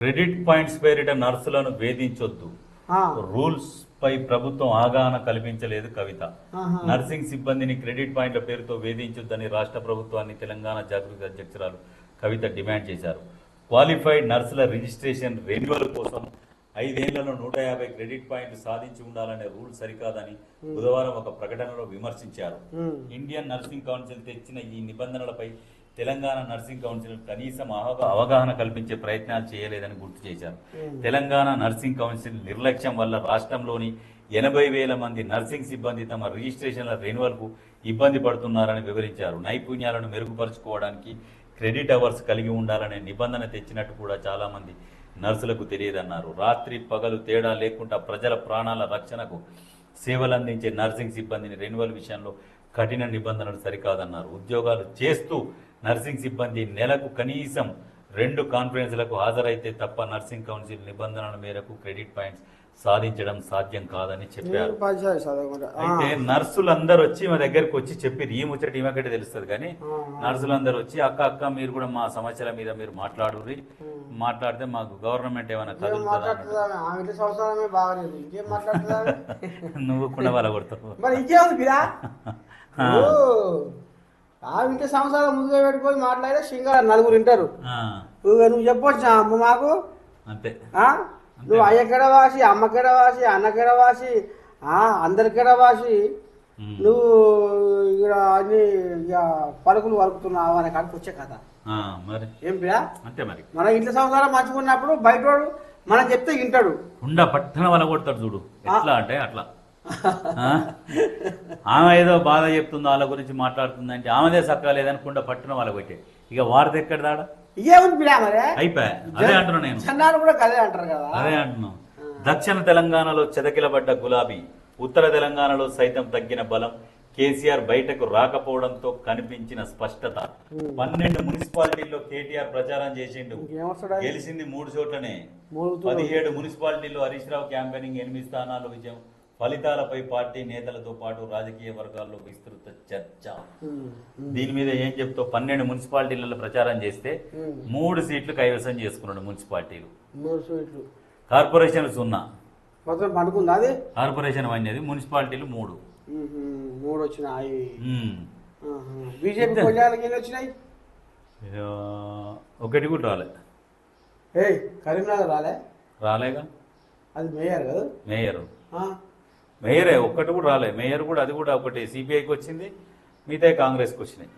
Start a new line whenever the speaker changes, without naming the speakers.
Credit points పేరిట నర్సులను వేధించొద్దు, rules పై ప్రభుత్వం అవగాహన కల్పించలేదు కవిత. నర్సింగ్ సిబ్బందిని క్రెడిట్ పాయింట్ల పేరుతో వేధించొద్దని రాష్ట్ర ప్రభుత్వాన్ని తెలంగాణ జాగృతి అధ్యక్షురాలు కవిత డిమాండ్ చేశారు. క్వాలిఫైడ్ నర్సుల రిజిస్ట్రేషన్ రెన్యువల్ కోసం 5 ఏళ్లలో 150 క్రెడిట్ పాయింట్లు సాధించి ఉండాలనే రూల్ సరికాదని బుధవారం ఒక ప్రకటనలో విమర్శించారు. ఇండియన్ నర్సింగ్ కౌన్సిల్ తెచ్చిన ఈ నిబంధనలపై తెలంగాణ నర్సింగ్ కౌన్సిల్ కనీసం అవగాహన కల్పించే ప్రయత్నాలు చేయలేదని గుర్తు చేశారు. తెలంగాణ నర్సింగ్ కౌన్సిల్ నిర్లక్ష్యం వల్ల రాష్ట్రంలోని 80,000 మంది నర్సింగ్ సిబ్బంది తమ రిజిస్ట్రేషన్ల రెన్యువల్కు ఇబ్బంది పడుతున్నారని వివరించారు. నైపుణ్యాలను మెరుగుపరుచుకోవడానికి క్రెడిట్ అవర్స్ కలిగి ఉండాలనే నిబంధన తెచ్చినట్టు కూడా చాలా మంది నర్సులకు తెలియదన్నారు. రాత్రి పగలు తేడా లేకుండా ప్రజల ప్రాణాల రక్షణకు సేవలందించే నర్సింగ్ సిబ్బందిని రెన్యువల్ విషయంలో కఠిన నిబంధనలు సరికాదన్నారు. ఉద్యోగాలు చేస్తూ నర్సింగ్ సిబ్బంది నెలకు కనీసం 2 కాన్ఫరెన్స్లకు హాజరైతే తప్ప నర్సింగ్ కౌన్సిల్ నిబంధనల మేరకు క్రెడిట్ పాయింట్స్ సాధించడం సాధ్యం కాదని చెప్పారు. అయితే నర్సులందరూ వచ్చి మా దగ్గరకు వచ్చి చెప్పారు. ఈ ముచ్చట ఈమెకటే తెలుస్తుంది, కానీ నర్సులందరూ వచ్చి అక్క మీరు కూడా మా సమస్యల మీద మీరు మాట్లాడితే మాకు గవర్నమెంట్ ఏమైనా నువ్వు కూడా వాళ్ళ కొడతావు.
ఇంటి సంవత్సరాలు ముందుగా పెట్టుకొని మాట్లాడే సింగర్ 4 వింటారు. నువ్వు చెప్పొచ్చు అమ్మ మాకు
అంతే.
నువ్వు అయ్యకెడ వాసి, అమ్మకెడ వాసి, అన్నకెడ వాసి, అందరికెడ వాసి, నువ్వు ఇక్కడ అన్ని పలుకులు వలుకుతున్నావు అనే కాడికి వచ్చే కథ
మరి
ఏం పిరా.
అంతే మరి
మన ఇంటి సంవత్సరాలు మంచుకున్నప్పుడు బయటోడు మనం చెప్తే వింటాడు.
పట్టణ వల్ల కొడతాడు చూడు. ఎట్లా అంటే అట్లా ఆమె ఏదో బాధ చెప్తుందో వాళ్ళ గురించి మాట్లాడుతుందంటే ఆమెదే సక్కా లేదనుకుంటా పట్టణం వాళ్ళ కొట్టే. ఇక వారిది ఎక్కడ దాడా అయిపోయా. అదే అంటున్నా నేను, అదే అంటున్నాం. దక్షిణ తెలంగాణలో చెదకిలబడ్డ గులాబీ, ఉత్తర తెలంగాణలో సైతం తగ్గిన బలం. కేసీఆర్ బయటకు రాకపోవడంతో కనిపించిన స్పష్టత. 12 మున్సిపాలిటీల్లో కేటీఆర్ ప్రచారం చేసిండు, గెలిచింది 3 చోట్లనే. 17 మున్సిపాలిటీల్లో హరీష్ రావు క్యాంపెయినింగ్, 8 స్థానాల్లో విజయం. ఫలితాలపై పార్టీ నేతలతో పాటు రాజకీయ వర్గాల్లో విస్తృత చర్చ. దీని మీద ఏం చెప్తావు? 12 మున్సిపాలిటీలలో ప్రచారం చేస్తే 3 సీట్లు కైవసం చేసుకున్నాడు మున్సిపాలిటీలు. కార్పొరేషన్ 0, కార్పొరేషన్ అనేది మున్సిపాలిటీలు 3
వచ్చినాయి. బీజేపీ వచ్చినాయి,
1 కూడా రాలే.
కరీంనగర్
రాలేగా.
అది మేయర్ కదా,
మేయరే 1 కూడా రాలే. మేయర్ కూడా, అది కూడా ఒకటి సిపిఐకి వచ్చింది, మిగతా కాంగ్రెస్కి వచ్చినాయి.